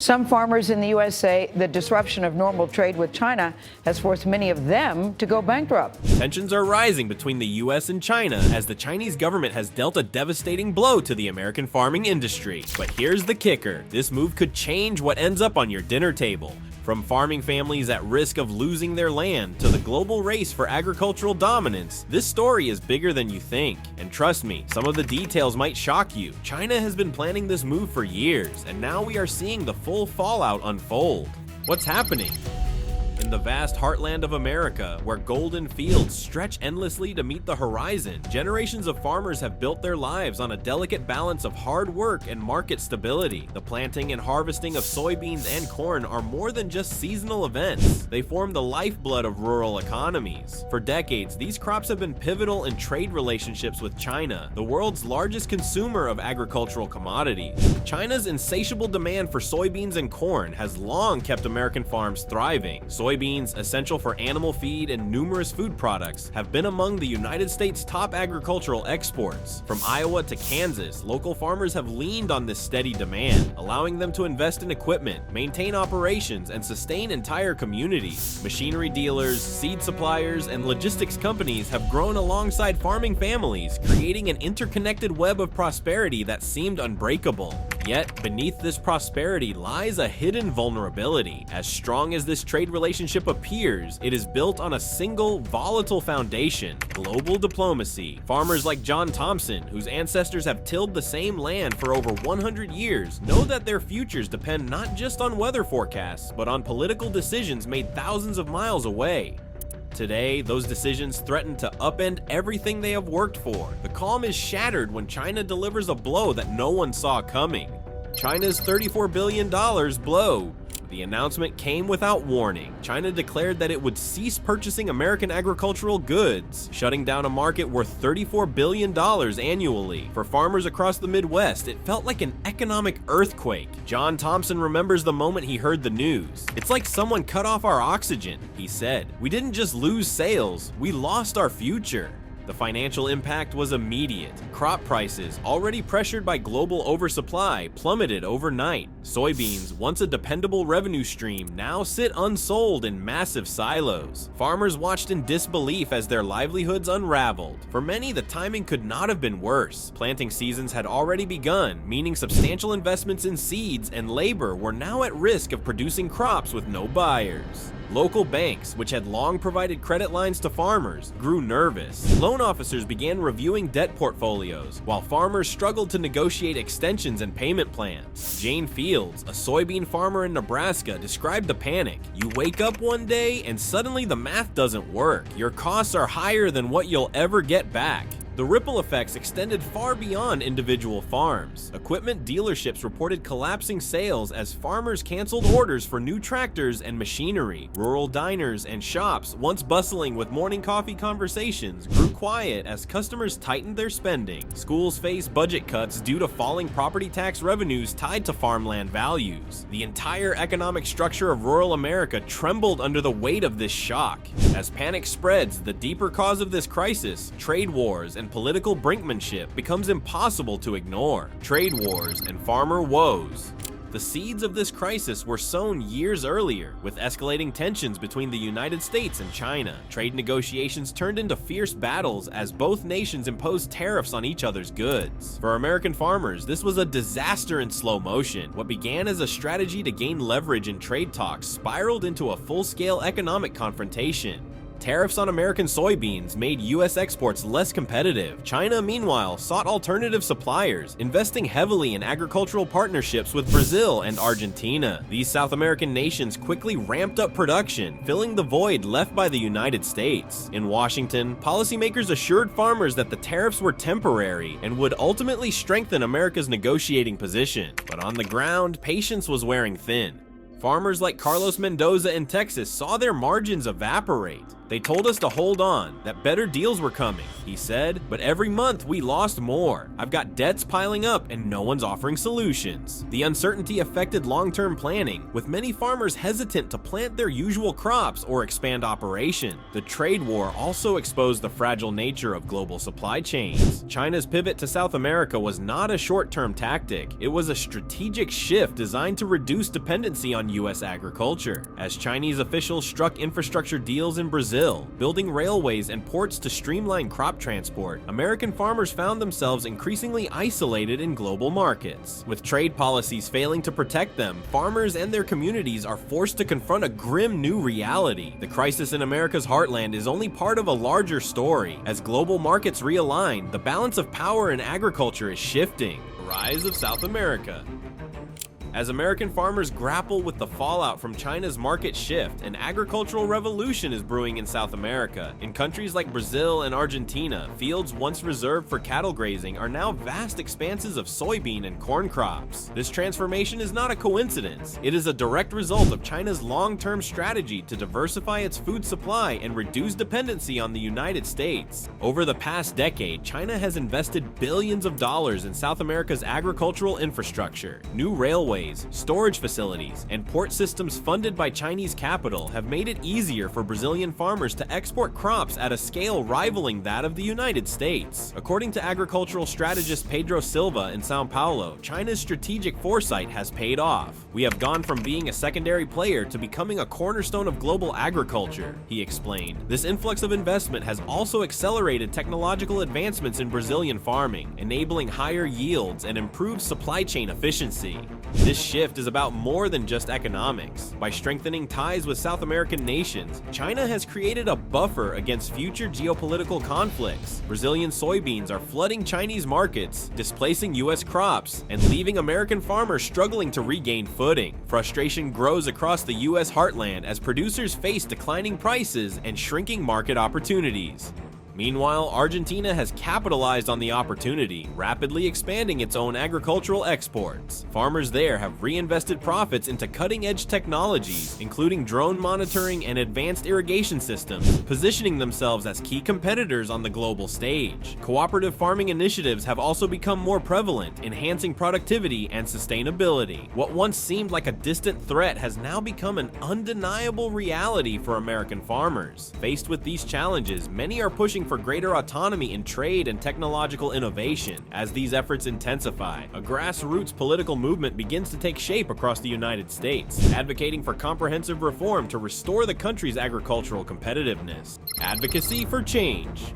Some farmers in the U.S. say the disruption of normal trade with China has forced many of them to go bankrupt. Tensions are rising between the U.S. and China as the Chinese government has dealt a devastating blow to the American farming industry. But here's the kicker: this move could change what ends up on your dinner table. From farming families at risk of losing their land to the global race for agricultural dominance, this story is bigger than you think. And trust me, some of the details might shock you. China has been planning this move for years, and now we are seeing the full fallout unfold. What's happening? In the vast heartland of America, where golden fields stretch endlessly to meet the horizon, generations of farmers have built their lives on a delicate balance of hard work and market stability. The planting and harvesting of soybeans and corn are more than just seasonal events. They form the lifeblood of rural economies. For decades, these crops have been pivotal in trade relationships with China, the world's largest consumer of agricultural commodities. China's insatiable demand for soybeans and corn has long kept American farms thriving. Soybeans, essential for animal feed and numerous food products, have been among the United States' top agricultural exports. From Iowa to Kansas, local farmers have leaned on this steady demand, allowing them to invest in equipment, maintain operations, and sustain entire communities. Machinery dealers, seed suppliers, and logistics companies have grown alongside farming families, creating an interconnected web of prosperity that seemed unbreakable. Yet, beneath this prosperity lies a hidden vulnerability. As strong as this trade relationship appears, it is built on a single, volatile foundation: global diplomacy. Farmers like John Thompson, whose ancestors have tilled the same land for over 100 years, know that their futures depend not just on weather forecasts, but on political decisions made thousands of miles away. Today, those decisions threaten to upend everything they have worked for. The calm is shattered when China delivers a blow that no one saw coming. China's $34 billion blow. The announcement came without warning. China declared that it would cease purchasing American agricultural goods, shutting down a market worth $34 billion annually. For farmers across the Midwest, it felt like an economic earthquake. John Thompson remembers the moment he heard the news. "It's like someone cut off our oxygen," he said. "We didn't just lose sales, we lost our future." The financial impact was immediate. Crop prices, already pressured by global oversupply, plummeted overnight. Soybeans, once a dependable revenue stream, now sit unsold in massive silos. Farmers watched in disbelief as their livelihoods unraveled. For many, the timing could not have been worse. Planting seasons had already begun, meaning substantial investments in seeds and labor were now at risk of producing crops with no buyers. Local banks, which had long provided credit lines to farmers, grew nervous. Loan officers began reviewing debt portfolios, while farmers struggled to negotiate extensions and payment plans. Jane Fields, a soybean farmer in Nebraska, described the panic. "You wake up one day and suddenly the math doesn't work. Your costs are higher than what you'll ever get back." The ripple effects extended far beyond individual farms. Equipment dealerships reported collapsing sales as farmers canceled orders for new tractors and machinery. Rural diners and shops, once bustling with morning coffee conversations, grew quiet as customers tightened their spending. Schools faced budget cuts due to falling property tax revenues tied to farmland values. The entire economic structure of rural America trembled under the weight of this shock. As panic spreads, the deeper cause of this crisis, trade wars and political brinkmanship, becomes impossible to ignore. Trade wars and farmer woes. The seeds of this crisis were sown years earlier, with escalating tensions between the United States and China. Trade negotiations turned into fierce battles as both nations imposed tariffs on each other's goods. For American farmers, this was a disaster in slow motion. What began as a strategy to gain leverage in trade talks spiraled into a full-scale economic confrontation. Tariffs on American soybeans made U.S. exports less competitive. China, meanwhile, sought alternative suppliers, investing heavily in agricultural partnerships with Brazil and Argentina. These South American nations quickly ramped up production, filling the void left by the United States. In Washington, policymakers assured farmers that the tariffs were temporary and would ultimately strengthen America's negotiating position. But on the ground, patience was wearing thin. Farmers like Carlos Mendoza in Texas saw their margins evaporate. They told us to hold on, that better deals were coming, he said, but every month we lost more. I've got debts piling up and no one's offering solutions. The uncertainty affected long-term planning, with many farmers hesitant to plant their usual crops or expand operation. The trade war also exposed the fragile nature of global supply chains. China's pivot to South America was not a short-term tactic. It was a strategic shift designed to reduce dependency on U.S. agriculture. As Chinese officials struck infrastructure deals in Brazil, building railways and ports to streamline crop transport, American farmers found themselves increasingly isolated in global markets. With trade policies failing to protect them, farmers and their communities are forced to confront a grim new reality. The crisis in America's heartland is only part of a larger story. As global markets realign, the balance of power in agriculture is shifting. The rise of South America. As American farmers grapple with the fallout from China's market shift, an agricultural revolution is brewing in South America. In countries like Brazil and Argentina, fields once reserved for cattle grazing are now vast expanses of soybean and corn crops. This transformation is not a coincidence. It is a direct result of China's long-term strategy to diversify its food supply and reduce dependency on the United States. Over the past decade, China has invested billions of dollars in South America's agricultural infrastructure. New railways, storage facilities, and port systems funded by Chinese capital have made it easier for Brazilian farmers to export crops at a scale rivaling that of the United States. According to agricultural strategist Pedro Silva in São Paulo, China's strategic foresight has paid off. We have gone from being a secondary player to becoming a cornerstone of global agriculture, he explained. This influx of investment has also accelerated technological advancements in Brazilian farming, enabling higher yields and improved supply chain efficiency. This shift is about more than just economics. By strengthening ties with South American nations, China has created a buffer against future geopolitical conflicts. Brazilian soybeans are flooding Chinese markets, displacing U.S. crops, and leaving American farmers struggling to regain footing. Frustration grows across the U.S. heartland as producers face declining prices and shrinking market opportunities. Meanwhile, Argentina has capitalized on the opportunity, rapidly expanding its own agricultural exports. Farmers there have reinvested profits into cutting-edge technologies, including drone monitoring and advanced irrigation systems, positioning themselves as key competitors on the global stage. Cooperative farming initiatives have also become more prevalent, enhancing productivity and sustainability. What once seemed like a distant threat has now become an undeniable reality for American farmers. Faced with these challenges, many are pushing for greater autonomy in trade and technological innovation. As these efforts intensify, a grassroots political movement begins to take shape across the United States, advocating for comprehensive reform to restore the country's agricultural competitiveness. Advocacy for change.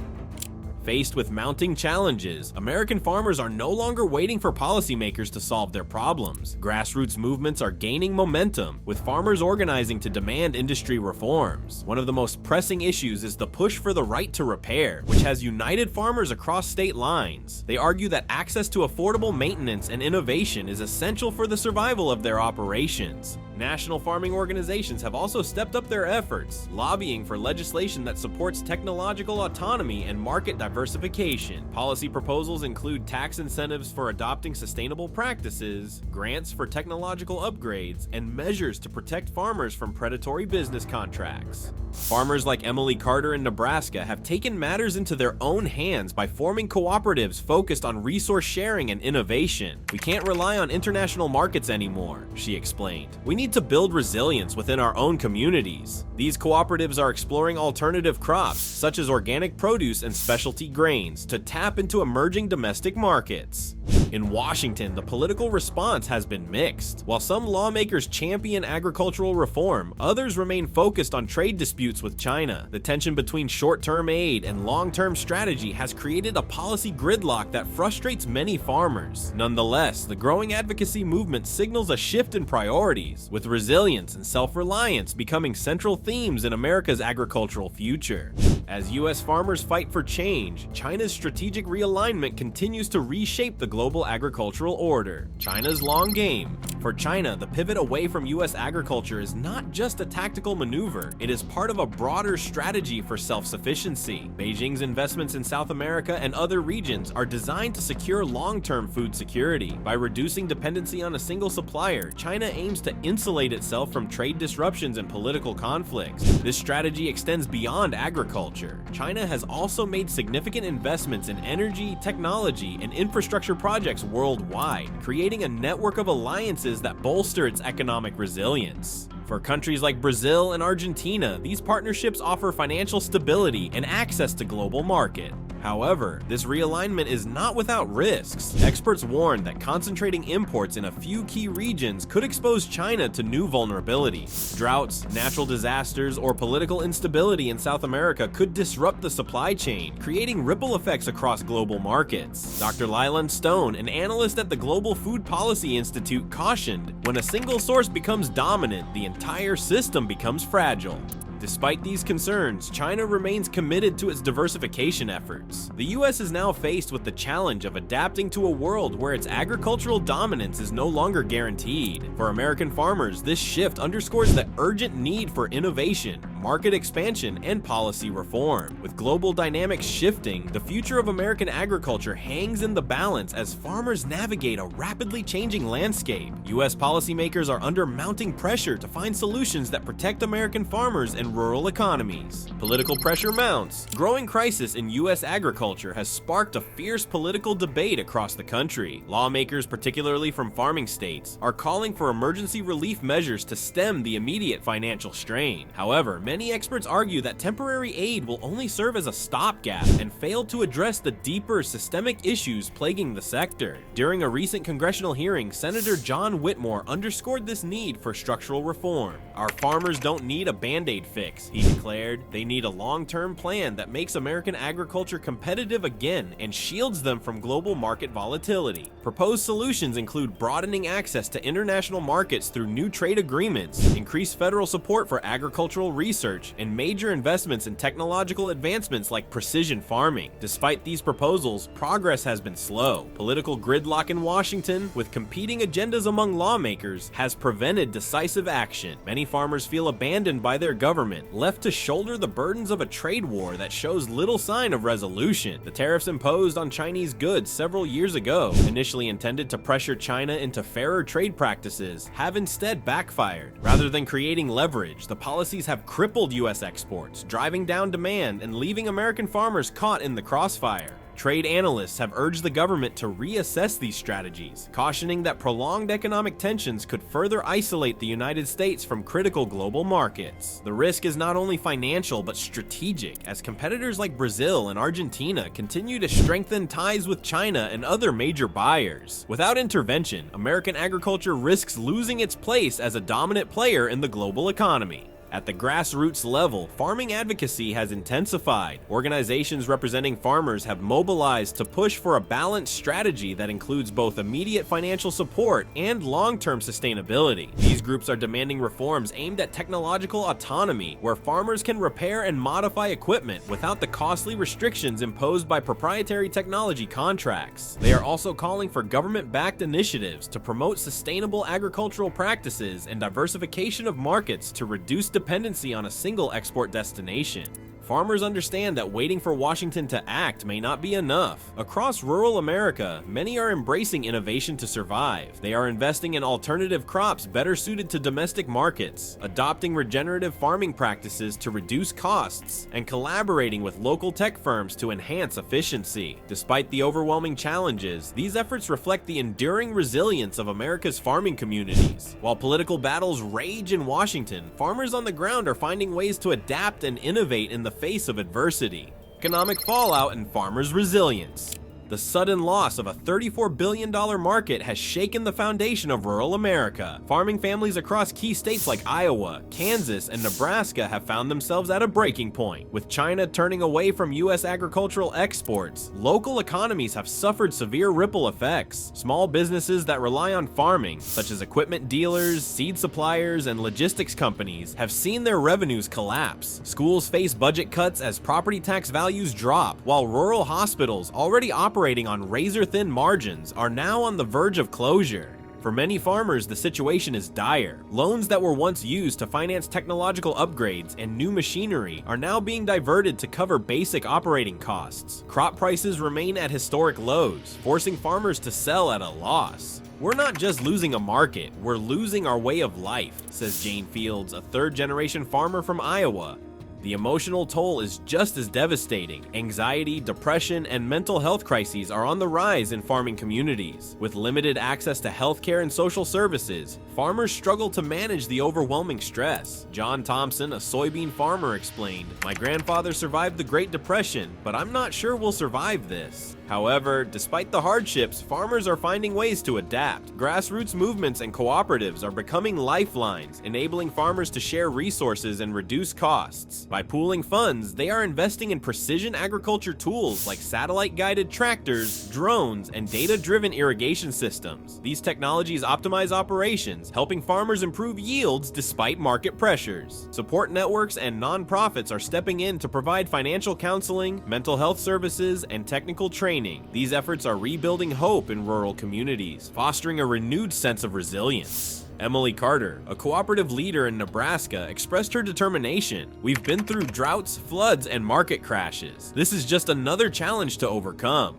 Faced with mounting challenges, American farmers are no longer waiting for policymakers to solve their problems. Grassroots movements are gaining momentum, with farmers organizing to demand industry reforms. One of the most pressing issues is the push for the right to repair, which has united farmers across state lines. They argue that access to affordable maintenance and innovation is essential for the survival of their operations. National farming organizations have also stepped up their efforts, lobbying for legislation that supports technological autonomy and market diversification. Policy proposals include tax incentives for adopting sustainable practices, grants for technological upgrades, and measures to protect farmers from predatory business contracts. Farmers like Emily Carter in Nebraska have taken matters into their own hands by forming cooperatives focused on resource sharing and innovation. We can't rely on international markets anymore, she explained. We need to build resilience within our own communities. These cooperatives are exploring alternative crops, such as organic produce and specialty grains, to tap into emerging domestic markets. In Washington, the political response has been mixed. While some lawmakers champion agricultural reform, others remain focused on trade disputes with China. The tension between short-term aid and long-term strategy has created a policy gridlock that frustrates many farmers. Nonetheless, the growing advocacy movement signals a shift in priorities, with resilience and self-reliance becoming central themes in America's agricultural future. As U.S. farmers fight for change, China's strategic realignment continues to reshape the global agricultural order. China's long game, For China, the pivot away from US agriculture is not just a tactical maneuver, it is part of a broader strategy for self-sufficiency. Beijing's investments in South America and other regions are designed to secure long-term food security. By reducing dependency on a single supplier, China aims to insulate itself from trade disruptions and political conflicts. This strategy extends beyond agriculture. China has also made significant investments in energy, technology, and infrastructure projects worldwide, creating a network of alliances that bolster its economic resilience. For countries like Brazil and Argentina, these partnerships offer financial stability and access to global market. However, this realignment is not without risks. Experts warn that concentrating imports in a few key regions could expose China to new vulnerabilities. Droughts, natural disasters, or political instability in South America could disrupt the supply chain, creating ripple effects across global markets. Dr. Leland Stone, an analyst at the Global Food Policy Institute, cautioned, when a single source becomes dominant, the entire system becomes fragile. Despite these concerns, China remains committed to its diversification efforts. The US is now faced with the challenge of adapting to a world where its agricultural dominance is no longer guaranteed. For American farmers, this shift underscores the urgent need for innovation, market expansion, and policy reform. With global dynamics shifting, the future of American agriculture hangs in the balance as farmers navigate a rapidly changing landscape. US policymakers are under mounting pressure to find solutions that protect American farmers and rural economies. Political pressure mounts. Growing crisis in US agriculture has sparked a fierce political debate across the country. Lawmakers, particularly from farming states, are calling for emergency relief measures to stem the immediate financial strain. However, many experts argue that temporary aid will only serve as a stopgap and fail to address the deeper systemic issues plaguing the sector. During a recent congressional hearing, Senator John Whitmore underscored this need for structural reform. Our farmers don't need a band-aid fix, he declared. They need a long-term plan that makes American agriculture competitive again and shields them from global market volatility. Proposed solutions include broadening access to international markets through new trade agreements, increased federal support for agricultural research, and major investments in technological advancements like precision farming. Despite these proposals, progress has been slow. Political gridlock in Washington, with competing agendas among lawmakers, has prevented decisive action. Many farmers feel abandoned by their government, left to shoulder the burdens of a trade war that shows little sign of resolution. The tariffs imposed on Chinese goods several years ago, initially intended to pressure China into fairer trade practices, have instead backfired. Rather than creating leverage, the policies have crippled US exports, driving down demand and leaving American farmers caught in the crossfire. Trade analysts have urged the government to reassess these strategies, cautioning that prolonged economic tensions could further isolate the United States from critical global markets. The risk is not only financial but strategic, as competitors like Brazil and Argentina continue to strengthen ties with China and other major buyers. Without intervention, American agriculture risks losing its place as a dominant player in the global economy. At the grassroots level, farming advocacy has intensified. Organizations representing farmers have mobilized to push for a balanced strategy that includes both immediate financial support and long-term sustainability. These groups are demanding reforms aimed at technological autonomy, where farmers can repair and modify equipment without the costly restrictions imposed by proprietary technology contracts. They are also calling for government-backed initiatives to promote sustainable agricultural practices and diversification of markets to reduce dependency on a single export destination. Farmers understand that waiting for Washington to act may not be enough. Across rural America, many are embracing innovation to survive. They are investing in alternative crops better suited to domestic markets, adopting regenerative farming practices to reduce costs, and collaborating with local tech firms to enhance efficiency. Despite the overwhelming challenges, these efforts reflect the enduring resilience of America's farming communities. While political battles rage in Washington, farmers on the ground are finding ways to adapt and innovate in the face of adversity. Economic fallout and farmers' resilience. The sudden loss of a $34 billion market has shaken the foundation of rural America. Farming families across key states like Iowa, Kansas, and Nebraska have found themselves at a breaking point. With China turning away from U.S. agricultural exports, local economies have suffered severe ripple effects. Small businesses that rely on farming, such as equipment dealers, seed suppliers, and logistics companies, have seen their revenues collapse. Schools face budget cuts as property tax values drop, while rural hospitals, already operating on razor-thin margins, are now on the verge of closure. For many farmers, the situation is dire. Loans that were once used to finance technological upgrades and new machinery are now being diverted to cover basic operating costs. Crop prices remain at historic lows, forcing farmers to sell at a loss. "We're not just losing a market, we're losing our way of life," says Jane Fields, a third-generation farmer from Iowa. The emotional toll is just as devastating. Anxiety, depression, and mental health crises are on the rise in farming communities. With limited access to healthcare and social services, farmers struggle to manage the overwhelming stress. John Thompson, a soybean farmer, explained, "My grandfather survived the Great Depression, but I'm not sure we'll survive this." However, despite the hardships, farmers are finding ways to adapt. Grassroots movements and cooperatives are becoming lifelines, enabling farmers to share resources and reduce costs. By pooling funds, they are investing in precision agriculture tools like satellite-guided tractors, drones, and data-driven irrigation systems. These technologies optimize operations, helping farmers improve yields despite market pressures. Support networks and nonprofits are stepping in to provide financial counseling, mental health services, and technical training. These efforts are rebuilding hope in rural communities, fostering a renewed sense of resilience. Emily Carter, a cooperative leader in Nebraska, expressed her determination. "We've been through droughts, floods, and market crashes. This is just another challenge to overcome."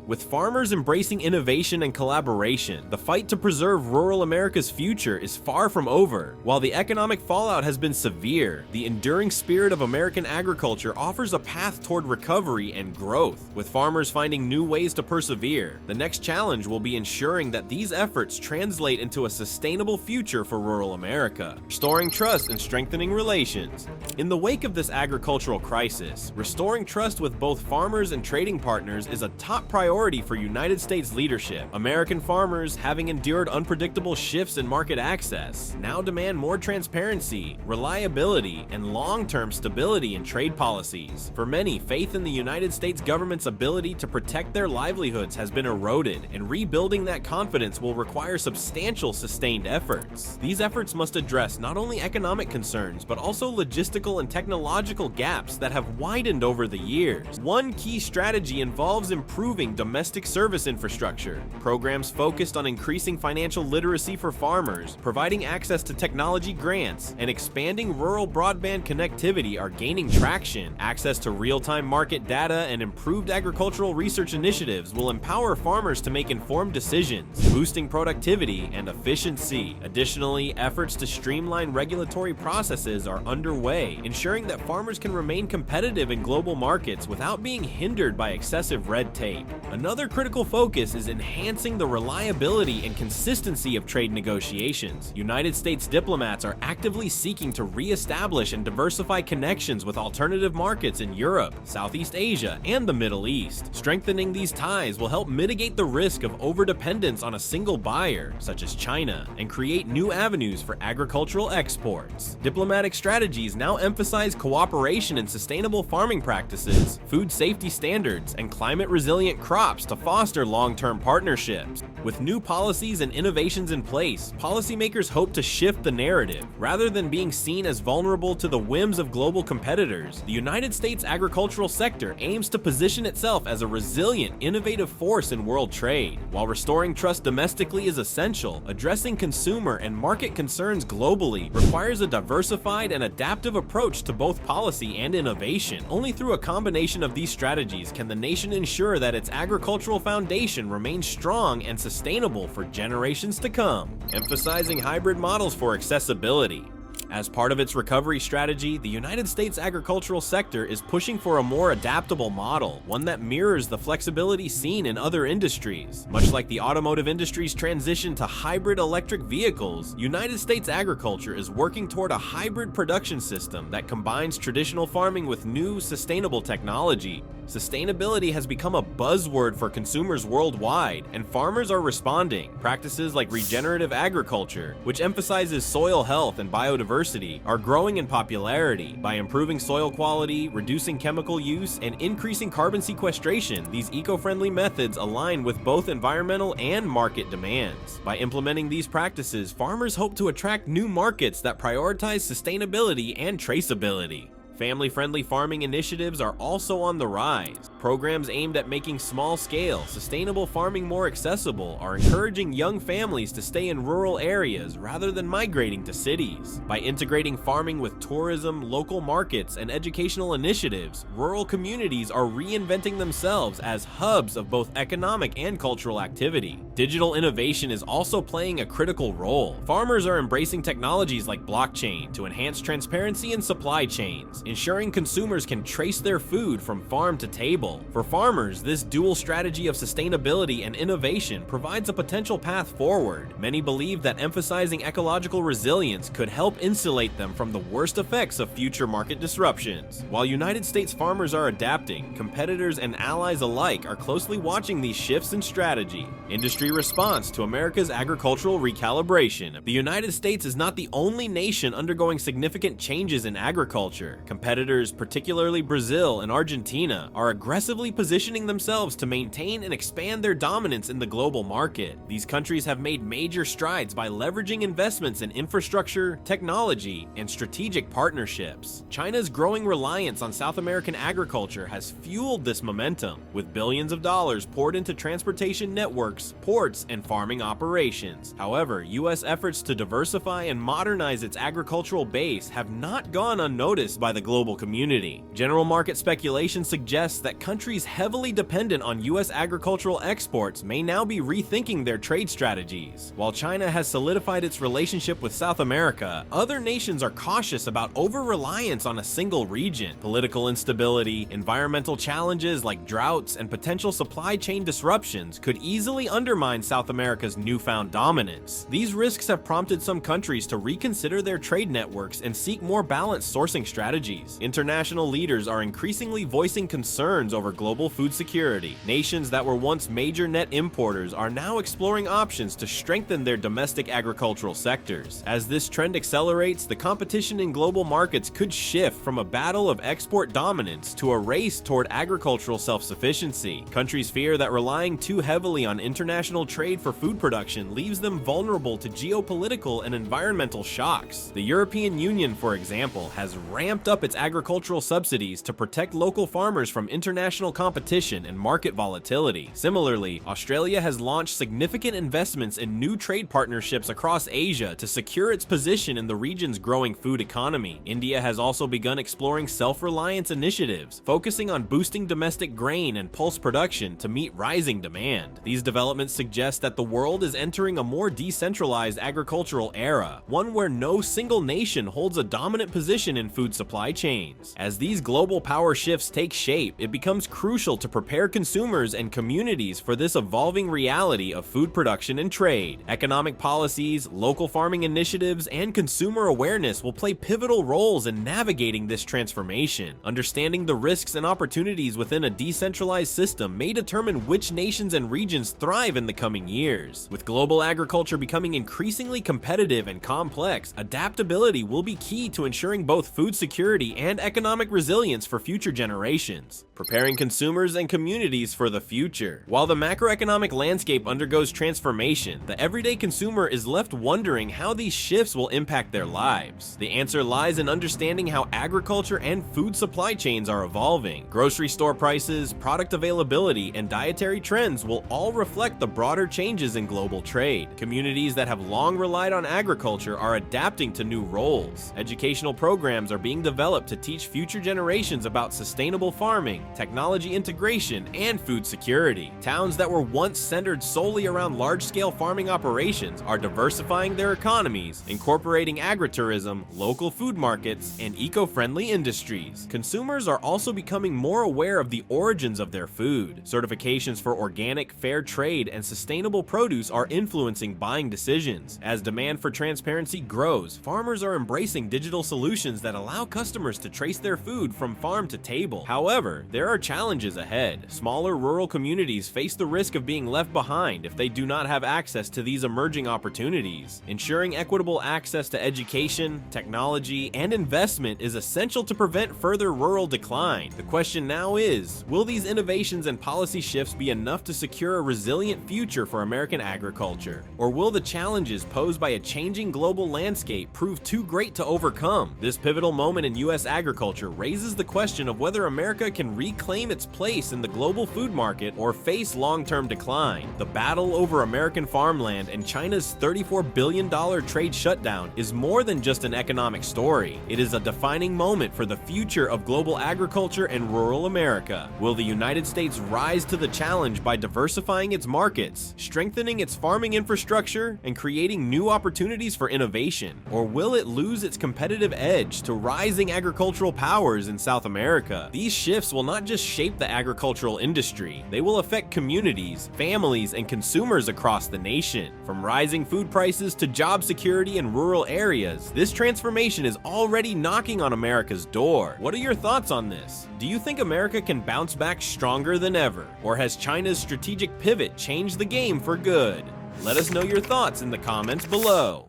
With farmers embracing innovation and collaboration, the fight to preserve rural America's future is far from over. While the economic fallout has been severe, the enduring spirit of American agriculture offers a path toward recovery and growth. With farmers finding new ways to persevere, the next challenge will be ensuring that these efforts translate into a sustainable future for rural America, restoring trust and strengthening relations. In the wake of this agricultural crisis, restoring trust with both farmers and trading partners is a top priority for United States leadership. American farmers, having endured unpredictable shifts in market access, now demand more transparency, reliability, and long-term stability in trade policies. For many, faith in the United States government's ability to protect their livelihoods has been eroded, and rebuilding that confidence will require substantial sustained efforts. These efforts must address not only economic concerns, but also logistical and technological gaps that have widened over the years. One key strategy involves improving domestic service infrastructure. Programs focused on increasing financial literacy for farmers, providing access to technology grants, and expanding rural broadband connectivity are gaining traction. Access to real-time market data and improved agricultural research initiatives will empower farmers to make informed decisions, boosting productivity and efficiency. Additionally, efforts to streamline regulatory processes are underway, ensuring that farmers can remain competitive in global markets without being hindered by excessive red tape. Another critical focus is enhancing the reliability and consistency of trade negotiations. United States diplomats are actively seeking to re-establish and diversify connections with alternative markets in Europe, Southeast Asia, and the Middle East. Strengthening these ties will help mitigate the risk of overdependence on a single buyer, such as China, and create new avenues for agricultural exports. Diplomatic strategies now emphasize cooperation in sustainable farming practices, food safety standards, and climate-resilient crops to foster long-term partnerships. With new policies and innovations in place, policymakers hope to shift the narrative. Rather than being seen as vulnerable to the whims of global competitors, the United States agricultural sector aims to position itself as a resilient, innovative force in world trade. While restoring trust domestically is essential, addressing consumer and market concerns globally requires a diversified and adaptive approach to both policy and innovation. Only through a combination of these strategies can the nation ensure that its agricultural foundation remains strong and sustainable for generations to come. Emphasizing hybrid models for accessibility. As part of its recovery strategy, the United States agricultural sector is pushing for a more adaptable model, one that mirrors the flexibility seen in other industries. Much like the automotive industry's transition to hybrid electric vehicles, United States agriculture is working toward a hybrid production system that combines traditional farming with new, sustainable technology. Sustainability has become a buzzword for consumers worldwide, and farmers are responding. Practices like regenerative agriculture, which emphasizes soil health and biodiversity, are growing in popularity. By improving soil quality, reducing chemical use, and increasing carbon sequestration, these eco-friendly methods align with both environmental and market demands. By implementing these practices, farmers hope to attract new markets that prioritize sustainability and traceability. Family-friendly farming initiatives are also on the rise. Programs aimed at making small-scale, sustainable farming more accessible are encouraging young families to stay in rural areas rather than migrating to cities. By integrating farming with tourism, local markets, and educational initiatives, rural communities are reinventing themselves as hubs of both economic and cultural activity. Digital innovation is also playing a critical role. Farmers are embracing technologies like blockchain to enhance transparency in supply chains, ensuring consumers can trace their food from farm to table. For farmers, this dual strategy of sustainability and innovation provides a potential path forward. Many believe that emphasizing ecological resilience could help insulate them from the worst effects of future market disruptions. While United States farmers are adapting, competitors and allies alike are closely watching these shifts in strategy. Industry response to America's agricultural recalibration. The United States is not the only nation undergoing significant changes in agriculture. Competitors, particularly Brazil and Argentina, are aggressively positioning themselves to maintain and expand their dominance in the global market. These countries have made major strides by leveraging investments in infrastructure, technology, and strategic partnerships. China's growing reliance on South American agriculture has fueled this momentum, with billions of dollars poured into transportation networks, ports, and farming operations. However, U.S. efforts to diversify and modernize its agricultural base have not gone unnoticed by the global community. General market speculation suggests that countries heavily dependent on U.S. agricultural exports may now be rethinking their trade strategies. While China has solidified its relationship with South America, other nations are cautious about over-reliance on a single region. Political instability, environmental challenges like droughts, and potential supply chain disruptions could easily undermine South America's newfound dominance. These risks have prompted some countries to reconsider their trade networks and seek more balanced sourcing strategies. International leaders are increasingly voicing concerns over global food security. Nations that were once major net importers are now exploring options to strengthen their domestic agricultural sectors. As this trend accelerates, the competition in global markets could shift from a battle of export dominance to a race toward agricultural self-sufficiency. Countries fear that relying too heavily on international trade for food production leaves them vulnerable to geopolitical and environmental shocks. The European Union, for example, has ramped up its agricultural subsidies to protect local farmers from international competition and market volatility. Similarly, Australia has launched significant investments in new trade partnerships across Asia to secure its position in the region's growing food economy. India has also begun exploring self-reliance initiatives, focusing on boosting domestic grain and pulse production to meet rising demand. These developments suggest that the world is entering a more decentralized agricultural era, one where no single nation holds a dominant position in food supply chains. As these global power shifts take shape, it becomes crucial to prepare consumers and communities for this evolving reality of food production and trade. Economic policies, local farming initiatives, and consumer awareness will play pivotal roles in navigating this transformation. Understanding the risks and opportunities within a decentralized system may determine which nations and regions thrive in the coming years. With global agriculture becoming increasingly competitive and complex, adaptability will be key to ensuring both food security and economic resilience for future generations, preparing consumers and communities for the future. While the macroeconomic landscape undergoes transformation, the everyday consumer is left wondering how these shifts will impact their lives. The answer lies in understanding how agriculture and food supply chains are evolving. Grocery store prices, product availability, and dietary trends will all reflect the broader changes in global trade. Communities that have long relied on agriculture are adapting to new roles. Educational programs are being developed to teach future generations about sustainable farming, technology integration, and food security. Towns that were once centered solely around large-scale farming operations are diversifying their economies, incorporating agritourism, local food markets, and eco-friendly industries. Consumers are also becoming more aware of the origins of their food. Certifications for organic, fair trade, and sustainable produce are influencing buying decisions. As demand for transparency grows, farmers are embracing digital solutions that allow customers to trace their food from farm to table. However, there are challenges ahead. Smaller rural communities face the risk of being left behind if they do not have access to these emerging opportunities. Ensuring equitable access to education, technology, and investment is essential to prevent further rural decline. The question now is, will these innovations and policy shifts be enough to secure a resilient future for American agriculture? Or will the challenges posed by a changing global landscape prove too great to overcome? This pivotal moment in U.S. agriculture raises the question of whether America can reclaim reclaim its place in the global food market or face long-term decline. The battle over American farmland and China's $34 billion trade shutdown is more than just an economic story. It is a defining moment for the future of global agriculture and rural America. Will the United States rise to the challenge by diversifying its markets, strengthening its farming infrastructure, and creating new opportunities for innovation? Or will it lose its competitive edge to rising agricultural powers in South America? These shifts will not just shape the agricultural industry, they will affect communities, families, and consumers across the nation. From rising food prices to job security in rural areas, this transformation is already knocking on America's door. What are your thoughts on this? Do you think America can bounce back stronger than ever? Or has China's strategic pivot changed the game for good? Let us know your thoughts in the comments below.